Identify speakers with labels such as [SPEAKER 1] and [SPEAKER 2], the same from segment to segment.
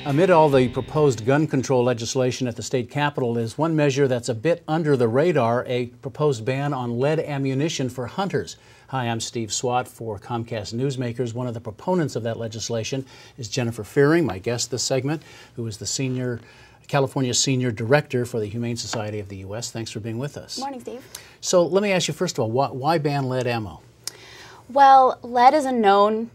[SPEAKER 1] Amid all the proposed gun control legislation at the state capitol is one measure that's a bit under the radar, a proposed ban on lead ammunition for hunters. Hi, I'm Steve Swat for Comcast Newsmakers. One of the proponents of that legislation is Jennifer Fearing, my guest this segment, who is the California Senior Director for the Humane Society of the U.S. Thanks for being with us.
[SPEAKER 2] Good morning, Steve.
[SPEAKER 1] So let me ask you, first of all, why ban lead ammo?
[SPEAKER 2] Well, lead is a known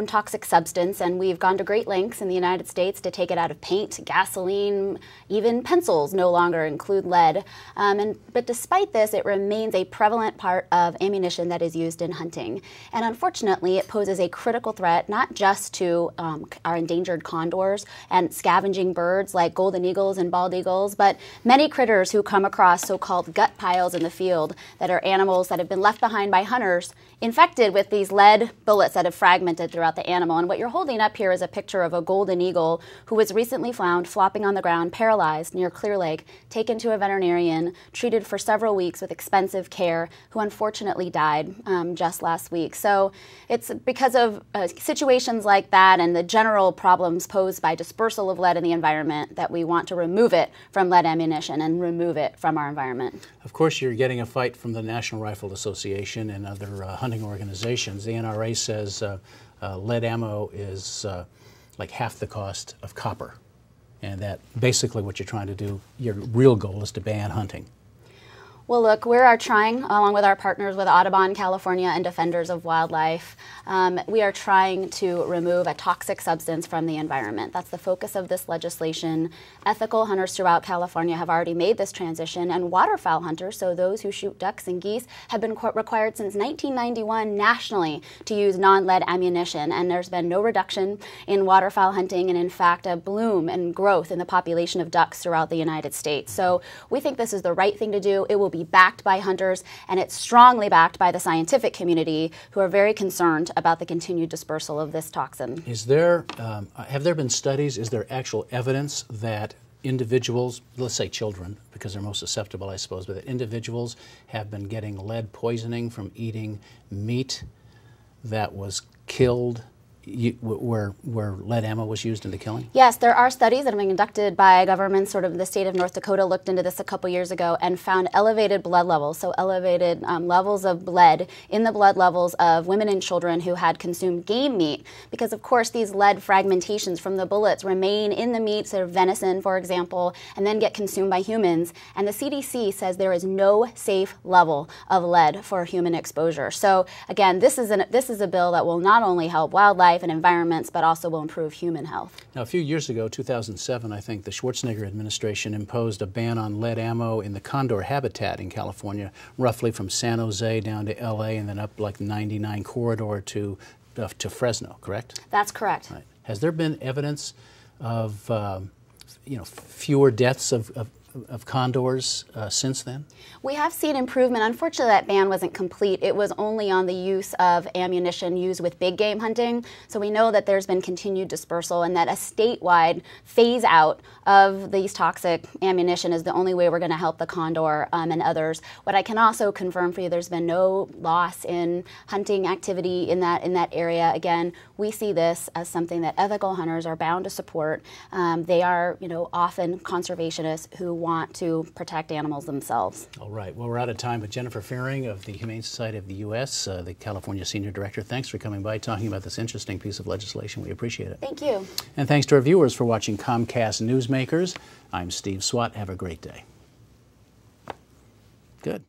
[SPEAKER 2] toxic substance, and we've gone to great lengths in the United States to take it out of paint, gasoline, even pencils no longer include lead. But despite this, it remains a prevalent part of ammunition that is used in hunting. And unfortunately, it poses a critical threat not just to our endangered condors and scavenging birds like golden eagles and bald eagles, but many critters who come across so-called gut piles in the field that are animals that have been left behind by hunters infected with these lead bullets that have fragmented throughout the animal. And what you're holding up here is a picture of a golden eagle who was recently found flopping on the ground, paralyzed near Clear Lake, taken to a veterinarian, treated for several weeks with expensive care, who unfortunately died just last week. So it's because of situations like that and the general problems posed by dispersal of lead in the environment that we want to remove it from lead ammunition and remove it from our environment.
[SPEAKER 1] Of course, you're getting a fight from the National Rifle Association and other hunting organizations. The NRA says lead ammo is like half the cost of copper, and that basically what you're trying to do, your real goal is to ban hunting.
[SPEAKER 2] Well, look, we are trying, along with our partners with Audubon, California, and Defenders of Wildlife, we are trying to remove a toxic substance from the environment. That's the focus of this legislation. Ethical hunters throughout California have already made this transition, and waterfowl hunters, so those who shoot ducks and geese, have been required since 1991 nationally to use non-lead ammunition, and there's been no reduction in waterfowl hunting, and in fact a bloom and growth in the population of ducks throughout the United States. So we think this is the right thing to do. It will be backed by hunters, and it's strongly backed by the scientific community, who are very concerned about the continued dispersal of this toxin.
[SPEAKER 1] Is there, have there been studies, is there actual evidence that individuals, let's say children, because they're most susceptible, I suppose, but that individuals have been getting lead poisoning from eating meat that was killed where lead ammo was used in the killing?
[SPEAKER 2] Yes, there are studies that have been conducted by governments. Sort of the state of North Dakota looked into this a couple years ago and found elevated blood levels, so elevated levels of lead in the blood levels of women and children who had consumed game meat, because of course these lead fragmentations from the bullets remain in the meat, so venison for example, and then get consumed by humans. And the CDC says there is no safe level of lead for human exposure. So again, this is a bill that will not only help wildlife and environments, but also will improve human health.
[SPEAKER 1] Now, a few years ago, 2007, I think, the Schwarzenegger administration imposed a ban on lead ammo in the condor habitat in California, roughly from San Jose down to LA and then up like the 99 corridor to Fresno, correct?
[SPEAKER 2] That's correct.
[SPEAKER 1] Right. Has there been evidence of fewer deaths of condors since then?
[SPEAKER 2] We have seen improvement. Unfortunately, that ban wasn't complete. It was only on the use of ammunition used with big game hunting. So we know that there's been continued dispersal, and that a statewide phase out of these toxic ammunition is the only way we're going to help the condor and others. What I can also confirm for you, there's been no loss in hunting activity in that area. Again, we see this as something that ethical hunters are bound to support. They are, often conservationists who want to protect animals themselves.
[SPEAKER 1] All right. Well, we're out of time, but Jennifer Fearing of the Humane Society of the U.S., the California Senior Director, thanks for coming by talking about this interesting piece of legislation. We appreciate it.
[SPEAKER 2] Thank you.
[SPEAKER 1] And thanks to our viewers for watching Comcast Newsmakers. I'm Steve Swat. Have a great day. Good.